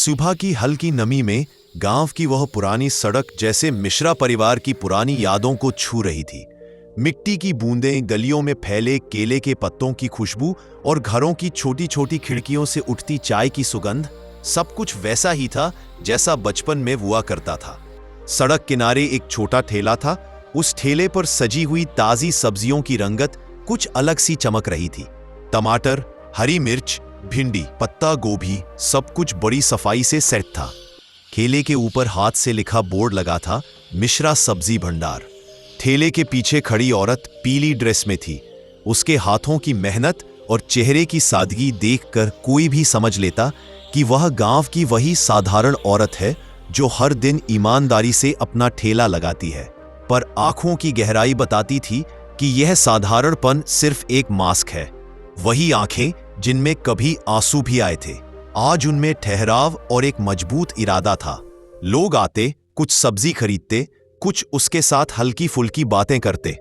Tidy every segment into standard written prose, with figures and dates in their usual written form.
सुबह की हल्की नमी में गांव की वह पुरानी सड़क जैसे मिश्रा परिवार की पुरानी यादों को छू रही थी। मिट्टी की बूंदें, गलियों में फैले केले के पत्तों की खुशबू और घरों की छोटी छोटी खिड़कियों से उठती चाय की सुगंध, सब कुछ वैसा ही था जैसा बचपन में हुआ करता था। सड़क किनारे एक छोटा ठेला था। उस ठेले पर सजी हुई ताजी सब्जियों की रंगत कुछ अलग सी चमक रही थी। टमाटर, हरी मिर्च, भिंडी, पत्ता गोभी, सब कुछ बड़ी सफाई से सेट था। ठेले के ऊपर हाथ से लिखा बोर्ड लगा था, मिश्रा सब्जी भंडार। ठेले के पीछे खड़ी औरत पीली ड्रेस में थी। उसके हाथों की मेहनत और चेहरे की सादगी देखकर कोई भी समझ लेता कि वह गांव की वही साधारण औरत है जो हर दिन ईमानदारी से अपना ठेला लगाती है। पर आंखों की गहराई बताती थी कि यह साधारणपन सिर्फ एक मास्क है। वही आंखें जिनमें कभी आंसू भी आए थे, आज उनमें ठहराव और एक मजबूत इरादा था। लोग आते, कुछ सब्जी खरीदते, कुछ उसके साथ हल्की फुल्की बातें करते।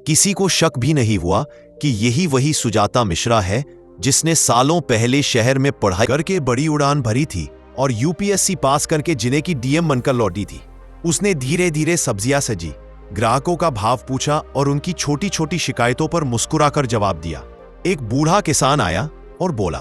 किसी को शक भी नहीं हुआ कि यही वही सुजाता मिश्रा है जिसने सालों पहले शहर में पढ़ाई करके बड़ी उड़ान भरी थी और यूपीएससी पास करके जिले की डीएम बनकर लौटी थी। उसने धीरे धीरे सब्जियां सजी, ग्राहकों का भाव पूछा और उनकी छोटी छोटी शिकायतों पर मुस्कुराकर जवाब दिया। एक बूढ़ा किसान आया और बोला,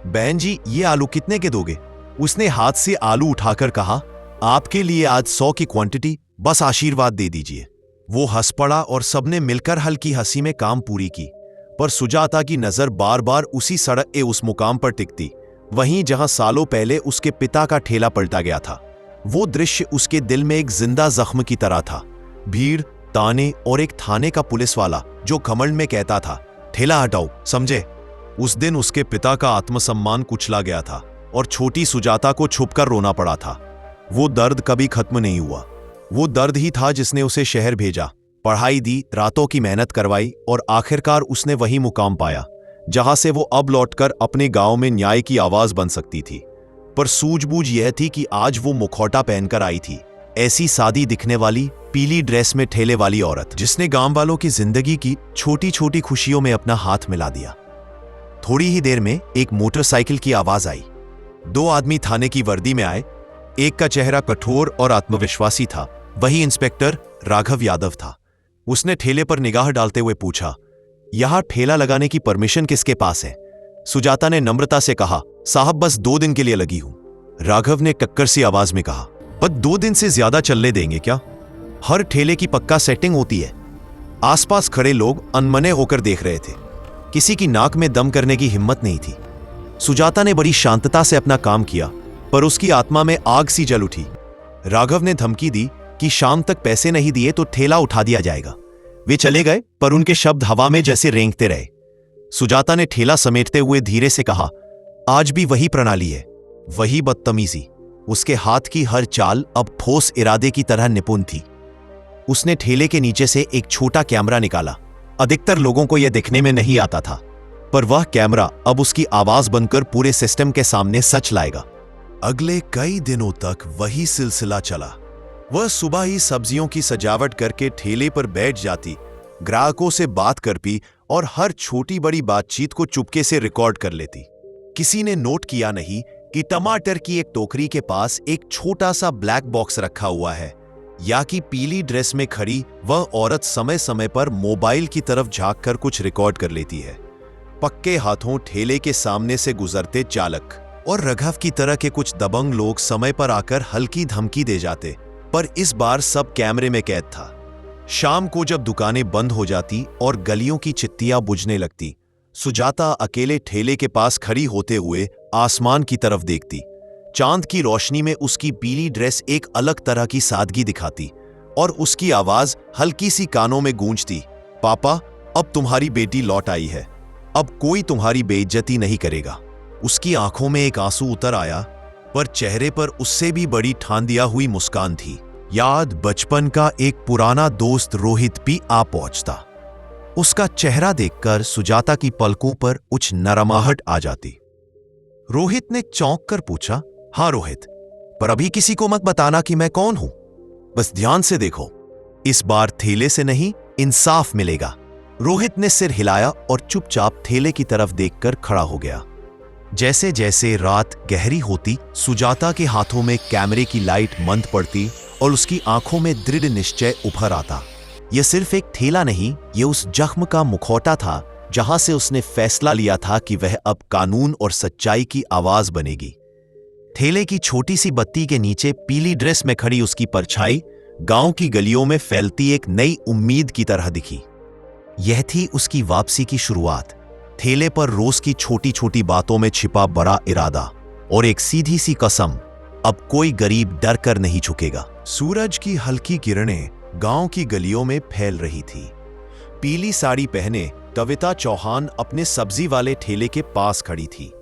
बहन जी, ये आलू कितने के दोगे? उसने हाथ से आलू उठाकर कहा, आपके लिए आज 100 की क्वांटिटी, बस आशीर्वाद दे दीजिए। वो हंस पड़ा और सबने मिलकर हल्की हंसी में काम पूरी की। पर सुजाता की नजर बार बार उसी सड़क के उस मुकाम पर टिकती, वहीं जहां सालों पहले उसके पिता का ठेला पलटा गया था। वो दृश्य उसके दिल में एक जिंदा जख्म की तरह था। भीड़, ताने और एक थाने का पुलिस वाला जो घमंड में कहता था, ठेला हटाओ, समझे? उस दिन उसके पिता का आत्मसम्मान कुचला गया था और छोटी सुजाता को छुपकर रोना पड़ा था। वो दर्द कभी खत्म नहीं हुआ। वो दर्द ही था जिसने उसे शहर भेजा, पढ़ाई दी, रातों की मेहनत करवाई और आखिरकार उसने वही मुकाम पाया जहां से वो अब लौटकर अपने गांव में न्याय की आवाज बन सकती थी। पर सूझबूझ यह थी कि आज वो मुखौटा पहनकर आई थी, ऐसी सादी दिखने वाली, पीली ड्रेस में ठेले वाली औरत जिसने गांव वालों की जिंदगी की छोटी छोटी खुशियों में अपना हाथ मिला दिया। थोड़ी ही देर में एक मोटरसाइकिल की आवाज आई। 2 आदमी थाने की वर्दी में आए। एक का चेहरा कठोर और आत्मविश्वासी था, वही इंस्पेक्टर राघव यादव था। उसने ठेले पर निगाह डालते हुए पूछा, यहां ठेला लगाने की परमिशन किसके पास है? सुजाता ने नम्रता से कहा, साहब, बस 2 दिन के लिए लगी हूं। राघव ने कक्कर सी आवाज में कहा, बस 2 दिन से ज्यादा चलने देंगे क्या? हर ठेले की पक्का सेटिंग होती है। आसपास खड़े लोग अनमने होकर देख रहे थे। किसी की नाक में दम करने की हिम्मत नहीं थी। सुजाता ने बड़ी शांतता से अपना काम किया, पर उसकी आत्मा में आग सी जल उठी। राघव ने धमकी दी कि शाम तक पैसे नहीं दिए तो ठेला उठा दिया जाएगा। वे चले गए, पर उनके शब्द हवा में जैसे रेंगते रहे। सुजाता ने ठेला समेटते हुए धीरे से कहा, आज भी वही प्रणाली है, वही बदतमीजी। उसके हाथ की हर चाल अब ठोस इरादे की तरह निपुण थी। उसने ठेले के नीचे से एक छोटा कैमरा निकाला। अधिकतर लोगों को यह दिखने में नहीं आता था, पर वह कैमरा अब उसकी आवाज बनकर पूरे सिस्टम के सामने सच लाएगा। अगले कई दिनों तक वही सिलसिला चला। वह सुबह ही सब्जियों की सजावट करके ठेले पर बैठ जाती, ग्राहकों से बात करती और हर छोटी बड़ी बातचीत को चुपके से रिकॉर्ड कर लेती। किसी ने नोट किया नहीं कि टमाटर की एक टोकरी के पास एक छोटा सा ब्लैक बॉक्स रखा हुआ है, या कि पीली ड्रेस में खड़ी वह औरत समय समय पर मोबाइल की तरफ झांककर कुछ रिकॉर्ड कर लेती है। पक्के हाथों ठेले के सामने से गुजरते चालक और राघव की तरह के कुछ दबंग लोग समय पर आकर हल्की धमकी दे जाते, पर इस बार सब कैमरे में कैद था। शाम को जब दुकानें बंद हो जाती और गलियों की चित्तियां बुझने लगती, सुजाता अकेले ठेले के पास खड़ी होते हुए आसमान की तरफ देखती। चांद की रोशनी में उसकी पीली ड्रेस एक अलग तरह की सादगी दिखाती और उसकी आवाज हल्की सी कानों में गूंजती, पापा, अब तुम्हारी बेटी लौट आई है, अब कोई तुम्हारी बेइज्जती नहीं करेगा। उसकी आंखों में एक आंसू उतर आया, पर चेहरे पर उससे भी बड़ी ठान दिया हुई मुस्कान थी। याद बचपन का एक पुराना दोस्त रोहित भी आ पहुंचता। उसका चेहरा देखकर सुजाता की पलकों पर कुछ नरमाहट आ जाती। रोहित ने चौंक कर पूछा, हाँ रोहित, पर अभी किसी को मत बताना कि मैं कौन हूं, बस ध्यान से देखो, इस बार ठेले से नहीं, इंसाफ मिलेगा। रोहित ने सिर हिलाया और चुपचाप ठेले की तरफ देखकर खड़ा हो गया। जैसे जैसे रात गहरी होती, सुजाता के हाथों में कैमरे की लाइट मंद पड़ती और उसकी आंखों में दृढ़ निश्चय उभर आता। यह सिर्फ एक ठेला नहीं, यह उस जख्म का मुखौटा था जहां से उसने फैसला लिया था कि वह अब कानून और सच्चाई की आवाज बनेगी। ठेले की छोटी सी बत्ती के नीचे पीली ड्रेस में खड़ी उसकी परछाई गांव की गलियों में फैलती एक नई उम्मीद की तरह दिखी। यह थी उसकी वापसी की शुरुआत। ठेले पर रोज की छोटी छोटी बातों में छिपा बड़ा इरादा और एक सीधी सी कसम, अब कोई गरीब डर कर नहीं झुकेगा। सूरज की हल्की किरणें गांव की गलियों में फैल रही थी। पीली साड़ी पहने कविता चौहान अपने सब्जी वाले ठेले के पास खड़ी थी।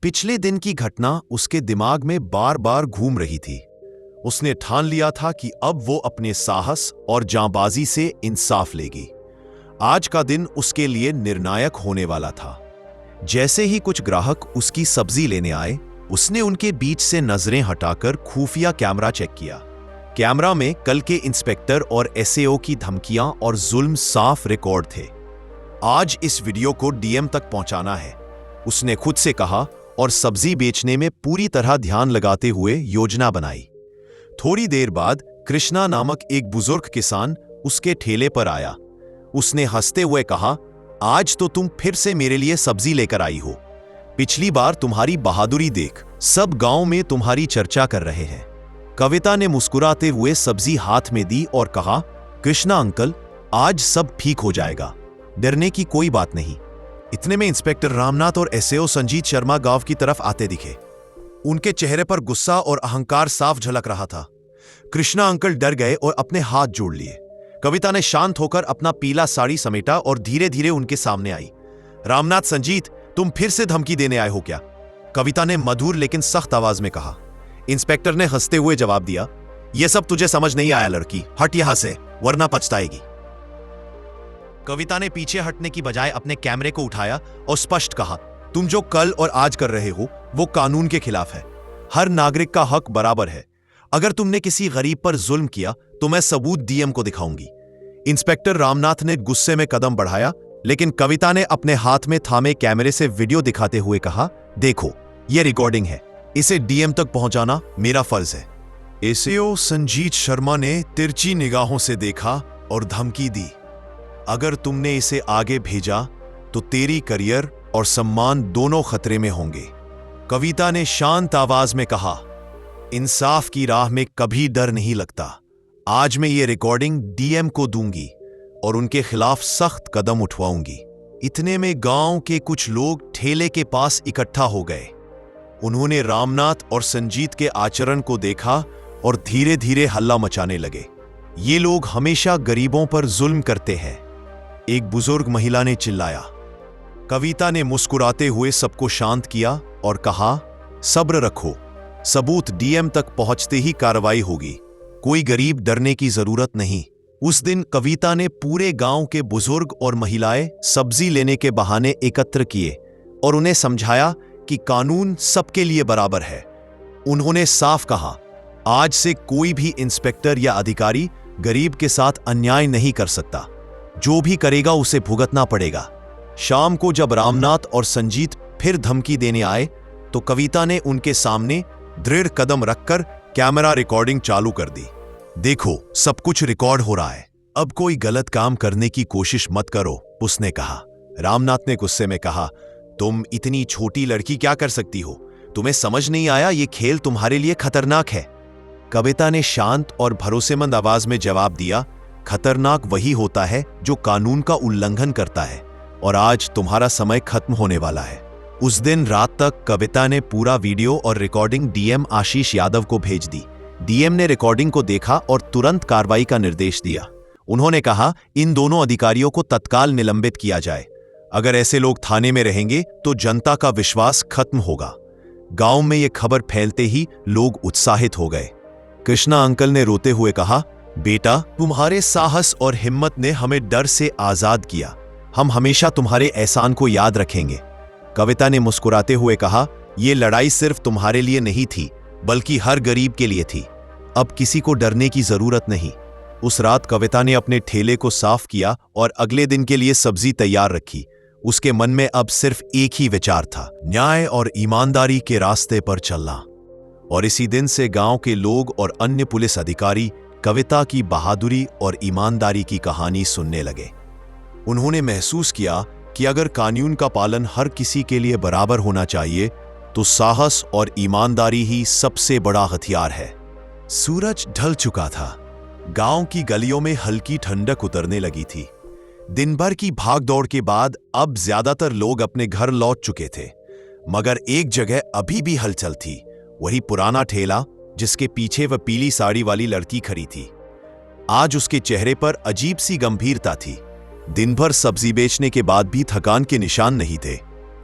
पिछले दिन की घटना उसके दिमाग में बार बार घूम रही थी। उसने ठान लिया था कि अब वो अपने साहस और जांबाजी से इंसाफ लेगी। आज का दिन उसके लिए निर्णायक होने वाला था। जैसे ही कुछ ग्राहक उसकी सब्जी लेने आए, उसने उनके बीच से नजरें हटाकर खुफिया कैमरा चेक किया। कैमरा में कल के इंस्पेक्टर और एसएओ की धमकियां और जुल्म साफ रिकॉर्ड थे। आज इस वीडियो को डीएम तक पहुंचाना है, उसने खुद से कहा और सब्जी बेचने में पूरी तरह ध्यान लगाते हुए योजना बनाई। थोड़ी देर बाद कृष्णा नामक एक बुजुर्ग किसान उसके ठेले पर आया। उसने हंसते हुए कहा, आज तो तुम फिर से मेरे लिए सब्जी लेकर आई हो। पिछली बार तुम्हारी बहादुरी देख सब गांव में तुम्हारी चर्चा कर रहे हैं। कविता ने मुस्कुराते हुए सब्जी हाथ में दी और कहा, कृष्णा अंकल, आज सब ठीक हो जाएगा, डरने की कोई बात नहीं। इतने में इंस्पेक्टर रामनाथ और एसएओ संजीत शर्मा गांव की तरफ आते दिखे। उनके चेहरे पर गुस्सा और अहंकार साफ झलक रहा था। कृष्णा अंकल डर गए और अपने हाथ जोड़ लिए। कविता ने शांत होकर अपना पीला साड़ी समेटा और धीरे धीरे उनके सामने आई। रामनाथ, संजीत, तुम फिर से धमकी देने आए हो क्या? कविता ने मधुर लेकिन सख्त आवाज में कहा। इंस्पेक्टर ने हंसते हुए जवाब दिया, यह सब तुझे समझ नहीं आया लड़की, हट यहां से वरना पछताएगी। कविता ने पीछे हटने की बजाय अपने कैमरे को उठाया और स्पष्ट कहा, तुम जो कल और आज कर रहे हो वो कानून के खिलाफ है। हर नागरिक का हक बराबर है। अगर तुमने किसी गरीब पर जुल्म किया तो मैं सबूत डीएम को दिखाऊंगी। इंस्पेक्टर रामनाथ ने गुस्से में कदम बढ़ाया, लेकिन कविता ने अपने हाथ में थामे कैमरे से वीडियो दिखाते हुए कहा, देखो यह रिकॉर्डिंग है, इसे डीएम तक पहुंचाना मेरा फर्ज है। एसएओ संजीत शर्मा ने तिरछी निगाहों से देखा और धमकी दी, अगर तुमने इसे आगे भेजा तो तेरी करियर और सम्मान दोनों खतरे में होंगे। कविता ने शांत आवाज में कहा, इंसाफ की राह में कभी डर नहीं लगता। आज मैं ये रिकॉर्डिंग डीएम को दूंगी और उनके खिलाफ सख्त कदम उठवाऊंगी। इतने में गांव के कुछ लोग ठेले के पास इकट्ठा हो गए। उन्होंने रामनाथ और संजीत के आचरण को देखा और धीरे धीरे हल्ला मचाने लगे। ये लोग हमेशा गरीबों पर जुल्म करते हैं, एक बुजुर्ग महिला ने चिल्लाया। कविता ने मुस्कुराते हुए सबको शांत किया और कहा, सब्र रखो, सबूत डीएम तक पहुंचते ही कार्रवाई होगी, कोई गरीब डरने की जरूरत नहीं। उस दिन कविता ने पूरे गांव के बुजुर्ग और महिलाएं सब्जी लेने के बहाने एकत्र किए और उन्हें समझाया कि कानून सबके लिए बराबर है। उन्होंने साफ कहा, आज से कोई भी इंस्पेक्टर या अधिकारी गरीब के साथ अन्याय नहीं कर सकता, जो भी करेगा उसे भुगतना पड़ेगा। शाम को जब रामनाथ और संजीत फिर धमकी देने आए तो कविता ने उनके सामने दृढ़ कदम रखकर कैमरा रिकॉर्डिंग चालू कर दी। देखो सब कुछ रिकॉर्ड हो रहा है, अब कोई गलत काम करने की कोशिश मत करो, उसने कहा। रामनाथ ने गुस्से में कहा, तुम इतनी छोटी लड़की क्या कर सकती हो? तुम्हें समझ नहीं आया ये खेल तुम्हारे लिए खतरनाक है। कविता ने शांत और भरोसेमंद आवाज में जवाब दिया, खतरनाक वही होता है जो कानून का उल्लंघन करता है, और आज तुम्हारा समय खत्म होने वाला है। उस दिन रात तक कविता ने पूरा वीडियो और रिकॉर्डिंग डीएम आशीष यादव को भेज दी। डीएम ने रिकॉर्डिंग को देखा और तुरंत कार्रवाई का निर्देश दिया। उन्होंने कहा, इन दोनों अधिकारियों को तत्काल निलंबित किया जाए। अगर ऐसे लोग थाने में रहेंगे तो जनता का विश्वास खत्म होगा। गांव में यह खबर फैलते ही लोग उत्साहित हो गए। कृष्णा अंकल ने रोते हुए कहा, बेटा, तुम्हारे साहस और हिम्मत ने हमें डर से आजाद किया। हम हमेशा तुम्हारे एहसान को याद रखेंगे। कविता ने मुस्कुराते हुए कहा, यह लड़ाई सिर्फ तुम्हारे लिए नहीं थी, बल्कि हर गरीब के लिए थी। अब किसी को डरने की जरूरत नहीं। उस रात कविता ने अपने ठेले को साफ किया और अगले दिन के लिए सब्जी तैयार रखी। उसके मन में अब सिर्फ एक ही विचार था, न्याय और ईमानदारी के रास्ते पर चलना। और इसी दिन से गांव के लोग और अन्य पुलिस अधिकारी कविता की बहादुरी और ईमानदारी की कहानी सुनने लगे। उन्होंने महसूस किया कि अगर कानून का पालन हर किसी के लिए बराबर होना चाहिए तो साहस और ईमानदारी ही सबसे बड़ा हथियार है। सूरज ढल चुका था। गांव की गलियों में हल्की ठंडक उतरने लगी थी। दिन भर की भागदौड़ के बाद अब ज्यादातर लोग अपने घर लौट चुके थे, मगर एक जगह अभी भी हलचल थी। वही पुराना ठेला जिसके पीछे वह पीली साड़ी वाली लड़की खड़ी थी। आज उसके चेहरे पर अजीब सी गंभीरता थी। दिन भर सब्जी बेचने के बाद भी थकान के निशान नहीं थे,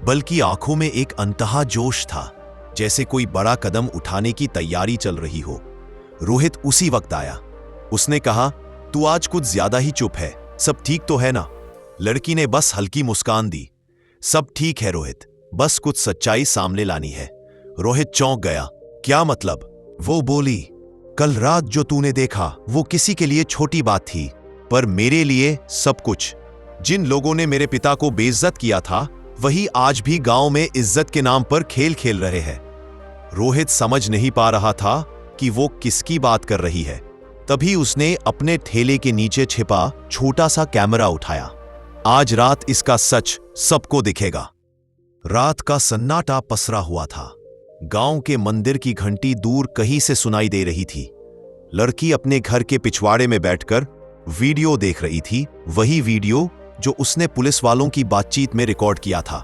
बल्कि आंखों में एक अंतहा जोश था, जैसे कोई बड़ा कदम उठाने की तैयारी चल रही हो। रोहित उसी वक्त आया। उसने कहा, तू आज कुछ ज्यादा ही चुप है, सब ठीक तो है ना? लड़की ने बस हल्की मुस्कान दी। सब ठीक है रोहित, बस कुछ सच्चाई सामने लानी है। रोहित चौंक गया। क्या मतलब? वो बोली, कल रात जो तूने देखा वो किसी के लिए छोटी बात थी, पर मेरे लिए सब कुछ। जिन लोगों ने मेरे पिता को बेइज्जत किया था वही आज भी गांव में इज्जत के नाम पर खेल खेल रहे हैं। रोहित समझ नहीं पा रहा था कि वो किसकी बात कर रही है। तभी उसने अपने ठेले के नीचे छिपा छोटा सा कैमरा उठाया। आज रात इसका सच सबको दिखेगा। रात का सन्नाटा पसरा हुआ था। गांव के मंदिर की घंटी दूर कहीं से सुनाई दे रही थी। लड़की अपने घर के पिछवाड़े में बैठकर वीडियो देख रही थी, वही वीडियो जो उसने पुलिस वालों की बातचीत में रिकॉर्ड किया था।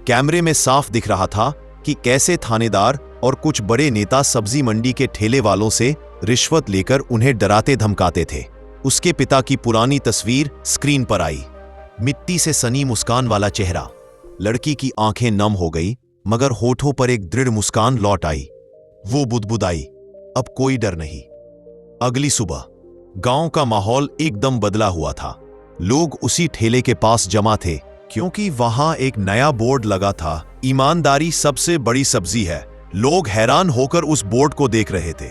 कैमरे में साफ दिख रहा था कि कैसे थानेदार और कुछ बड़े नेता सब्जी मंडी के ठेले वालों से रिश्वत लेकर उन्हें डराते धमकाते थे। उसके पिता की पुरानी तस्वीर स्क्रीन पर आई। मिट्टी से सनी मुस्कान वाला चेहरा। लड़की की आंखें नम हो गई, मगर होठों पर एक दृढ़ मुस्कान लौट आई। वो बुदबुदाई, अब कोई डर नहीं। अगली सुबह गांव का माहौल एकदम बदला हुआ था। लोग उसी ठेले के पास जमा थे, क्योंकि वहां एक नया बोर्ड लगा था, ईमानदारी सबसे बड़ी सब्जी है। लोग हैरान होकर उस बोर्ड को देख रहे थे।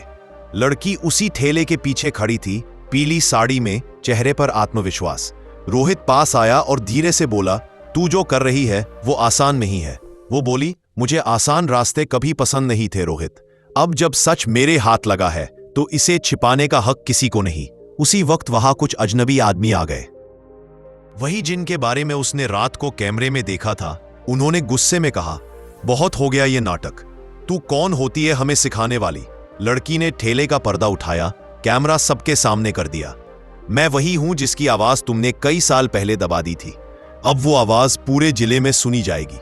लड़की उसी ठेले के पीछे खड़ी थी, पीली साड़ी में, चेहरे पर आत्मविश्वास। रोहित पास आया और धीरे से बोला, तू जो कर रही है वो आसान नहीं है। वो बोली, मुझे आसान रास्ते कभी पसंद नहीं थे रोहित। अब जब सच मेरे हाथ लगा है तो इसे छिपाने का हक किसी को नहीं। उसी वक्त वहां कुछ अजनबी आदमी आ गए, वही जिनके बारे में उसने रात को कैमरे में देखा था। उन्होंने गुस्से में कहा, बहुत हो गया ये नाटक, तू कौन होती है हमें सिखाने वाली? लड़की ने ठेले का पर्दा उठाया, कैमरा सबके सामने कर दिया। मैं वही हूं जिसकी आवाज तुमने कई साल पहले दबा दी थी। अब वो आवाज पूरे जिले में सुनी जाएगी।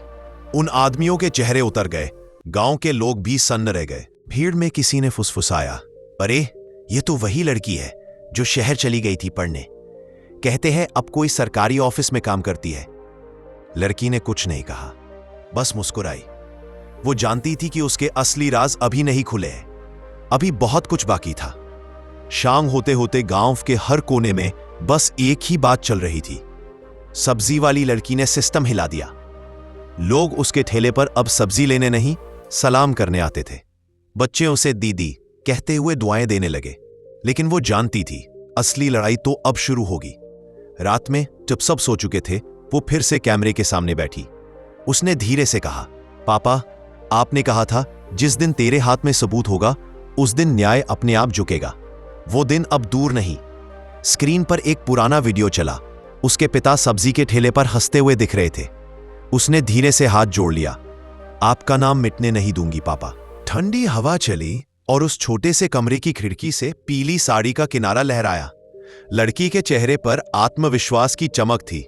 उन आदमियों के चेहरे उतर गए। गांव के लोग भी सन्न रह गए। भीड़ में किसी ने फुसफुसाया, अरे ये तो वही लड़की है जो शहर चली गई थी पढ़ने। कहते हैं अब कोई सरकारी ऑफिस में काम करती है। लड़की ने कुछ नहीं कहा, बस मुस्कुराई। वो जानती थी कि उसके असली राज अभी नहीं खुले हैं, अभी बहुत कुछ बाकी था। शाम होते होते गांव के हर कोने में बस एक ही बात चल रही थी, सब्जी वाली लड़की ने सिस्टम हिला दिया। लोग उसके ठेले पर अब सब्जी लेने नहीं, सलाम करने आते थे। बच्चे उसे दीदी कहते हुए दुआएं देने लगे। लेकिन वो जानती थी असली लड़ाई तो अब शुरू होगी। रात में जब सब सो चुके थे, वो फिर से कैमरे के सामने बैठी। उसने धीरे से कहा, पापा, आपने कहा था जिस दिन तेरे हाथ में सबूत होगा उस दिन न्याय अपने आप झुकेगा। वो दिन अब दूर नहीं। स्क्रीन पर एक पुराना वीडियो चला। उसके पिता सब्जी के ठेले पर हंसते हुए दिख रहे थे। उसने धीरे से हाथ जोड़ लिया, आपका नाम मिटने नहीं दूंगी पापा। ठंडी हवा चली और उस छोटे से कमरे की खिड़की से पीली साड़ी का किनारा लहराया। लड़की के चेहरे पर आत्मविश्वास की चमक थी।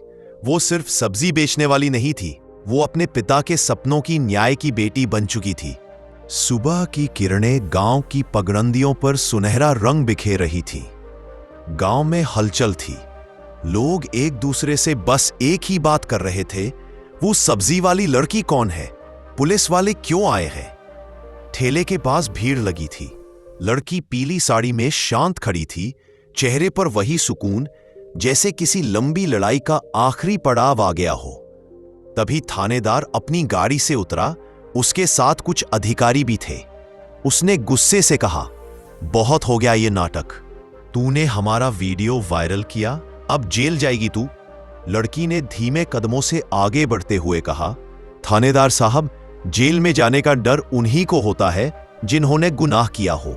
वो सिर्फ सब्जी बेचने वाली नहीं थी, वो अपने पिता के सपनों की न्याय की बेटी बन चुकी थी। सुबह की किरणें गांव की पगडंडियों पर सुनहरा रंग बिखेर रही थी। गांव में हलचल थी। लोग एक दूसरे से बस एक ही बात कर रहे थे, वो सब्जी वाली लड़की कौन है? पुलिस वाले क्यों आए हैं? ठेले के पास भीड़ लगी थी। लड़की पीली साड़ी में शांत खड़ी थी, चेहरे पर वही सुकून जैसे किसी लंबी लड़ाई का आखिरी पड़ाव आ गया हो। तभी थानेदार अपनी गाड़ी से उतरा, उसके साथ कुछ अधिकारी भी थे। उसने गुस्से से कहा, बहुत हो गया ये नाटक, तूने हमारा वीडियो वायरल किया, अब जेल जाएगी तू। लड़की ने धीमे कदमों से आगे बढ़ते हुए कहा, थानेदार साहब, जेल में जाने का डर उन्हीं को होता है जिन्होंने गुनाह किया हो।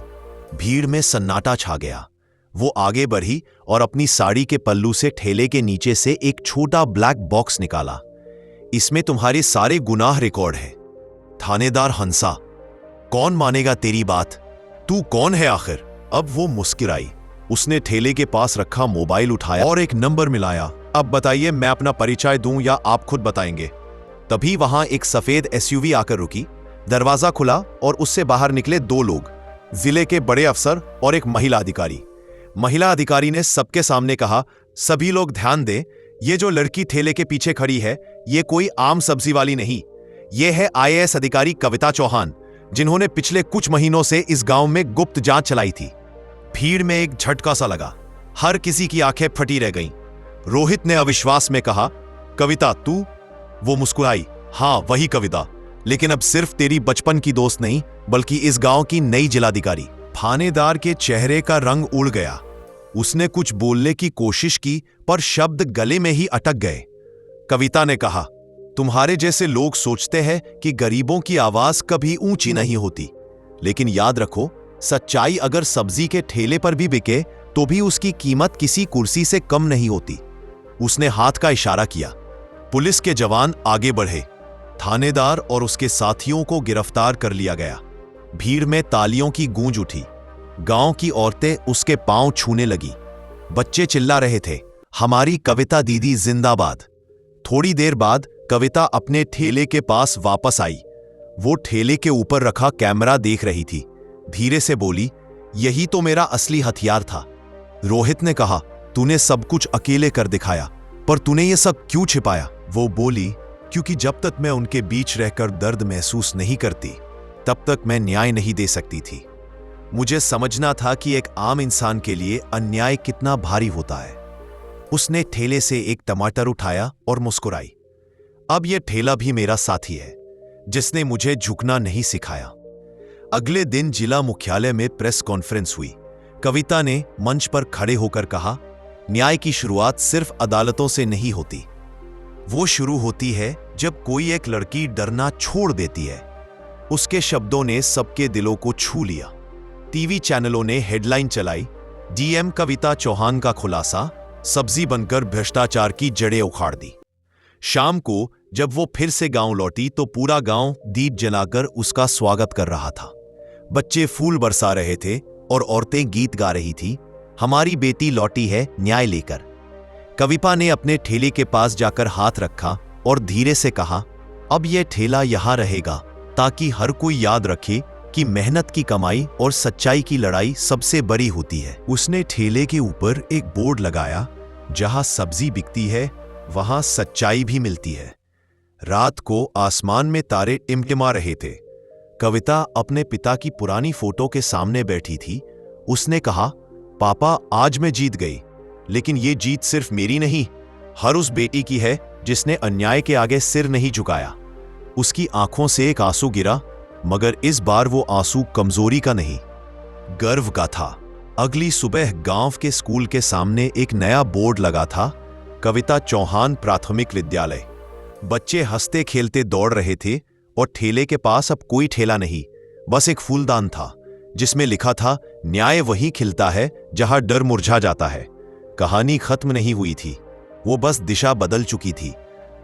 भीड़ में सन्नाटा छा गया। वो आगे बढ़ी और अपनी साड़ी के पल्लू से ठेले के नीचे से एक छोटा ब्लैक बॉक्स निकाला। इसमें तुम्हारे सारे गुनाह रिकॉर्ड है। थानेदार हंसा। कौन मानेगा तेरी बात? तू कौन है आखिर? अब वो मुस्कुराई। उसने ठेले के पास रखा मोबाइल उठाया और एक नंबर मिलाया। अब बताइए, मैं अपना परिचय दूं या आप खुद बताएंगे? तभी वहां एक सफेद एसयूवी आकर रुकी। दरवाजा खुला और उससे बाहर निकले दो लोग, जिले के बड़े अफसर और एक महिला अधिकारी। महिला अधिकारी ने सबके सामने कहा, सभी लोग ध्यान दें, ये जो लड़की ठेले के पीछे खड़ी है, ये कोई आम सब्जी वाली नहीं। ये है IAS अधिकारी कविता चौहान, जिन्होंने पिछले कुछ महीनों से इस गांव में गुप्त जांच चलाई थी। भीड़ में एक झटका सा लगा। हर किसी की आंखें फटी रह गईं। रोहित ने अविश्वास में कहा, कविता तू? वो मुस्कुराई, हाँ वही कविता, लेकिन अब सिर्फ तेरी बचपन की दोस्त नहीं, बल्कि इस गांव की नई जिलाधिकारी। थानेदार के चेहरे का रंग उड़ गया। उसने कुछ बोलने की कोशिश की, पर शब्द गले में ही अटक गए। कविता ने कहा, तुम्हारे जैसे लोग सोचते हैं कि गरीबों की आवाज कभी ऊंची नहीं होती, लेकिन याद रखो, सच्चाई अगर सब्जी के ठेले पर भी बिके तो भी उसकी कीमत किसी कुर्सी से कम नहीं होती। उसने हाथ का इशारा किया। पुलिस के जवान आगे बढ़े। थानेदार और उसके साथियों को गिरफ्तार कर लिया गया। भीड़ में तालियों की गूंज उठी। गांव की औरतें उसके पांव छूने लगी। बच्चे चिल्ला रहे थे, हमारी कविता दीदी जिंदाबाद। थोड़ी देर बाद कविता अपने ठेले के पास वापस आई। वो ठेले के ऊपर रखा कैमरा देख रही थी। धीरे से बोली, यही तो मेरा असली हथियार था। रोहित ने कहा, तूने सब कुछ अकेले कर दिखाया, पर तूने ये सब क्यों छिपाया? वो बोली, क्योंकि जब तक मैं उनके बीच रहकर दर्द महसूस नहीं करती, तब तक मैं न्याय नहीं दे सकती थी। मुझे समझना था कि एक आम इंसान के लिए अन्याय कितना भारी होता है। उसने ठेले से एक टमाटर उठाया और मुस्कुराई। अब यह ठेला भी मेरा साथी है, जिसने मुझे झुकना नहीं सिखाया। अगले दिन जिला मुख्यालय में प्रेस कॉन्फ्रेंस हुई। कविता ने मंच पर खड़े होकर कहा, न्याय की शुरुआत सिर्फ अदालतों से नहीं होती। वो शुरू होती है जब कोई एक लड़की डरना छोड़ देती है। उसके शब्दों ने सबके दिलों को छू लिया। टीवी चैनलों ने हेडलाइन चलाई, DM कविता चौहान का खुलासा, सब्जी बनकर भ्रष्टाचार की जड़ें उखाड़ दी। शाम को जब वो फिर से गांव लौटी तो पूरा गांव दीप जलाकर उसका स्वागत कर रहा था। बच्चे फूल बरसा रहे थे और औरतें गीत गा रही थी, हमारी बेटी लौटी है न्याय लेकर। कविता ने अपने ठेले के पास जाकर हाथ रखा और धीरे से कहा, अब यह ठेला यहां रहेगा ताकि हर कोई याद रखे कि मेहनत की कमाई और सच्चाई की लड़ाई सबसे बड़ी होती है। उसने ठेले के ऊपर एक बोर्ड लगाया, जहां सब्जी बिकती है वहां सच्चाई भी मिलती है। रात को आसमान में तारे टिमटिमा रहे थे। कविता अपने पिता की पुरानी फोटो के सामने बैठी थी। उसने कहा, पापा आज मैं जीत गई, लेकिन ये जीत सिर्फ मेरी नहीं, हर उस बेटी की है जिसने अन्याय के आगे सिर नहीं झुकाया। उसकी आंखों से एक आंसू गिरा, मगर इस बार वो आंसू कमजोरी का नहीं, गर्व का था। अगली सुबह गांव के स्कूल के सामने एक नया बोर्ड लगा था, कविता चौहान प्राथमिक विद्यालय। बच्चे हंसते खेलते दौड़ रहे थे और ठेले के पास अब कोई ठेला नहीं, बस एक फूलदान था जिसमें लिखा था, न्याय वहीं खिलता है जहां डर मुरझा जाता है। कहानी खत्म नहीं हुई थी, वो बस दिशा बदल चुकी थी।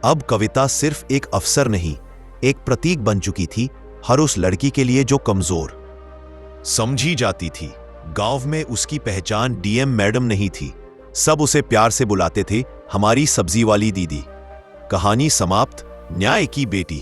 अब कविता सिर्फ एक अफसर नहीं, एक प्रतीक बन चुकी थी, हर उस लड़की के लिए जो कमजोर समझी जाती थी। गांव में उसकी पहचान DM मैडम नहीं थी, सब उसे प्यार से बुलाते थे, हमारी सब्जी वाली दीदी। कहानी समाप्त। न्याय की बेटी।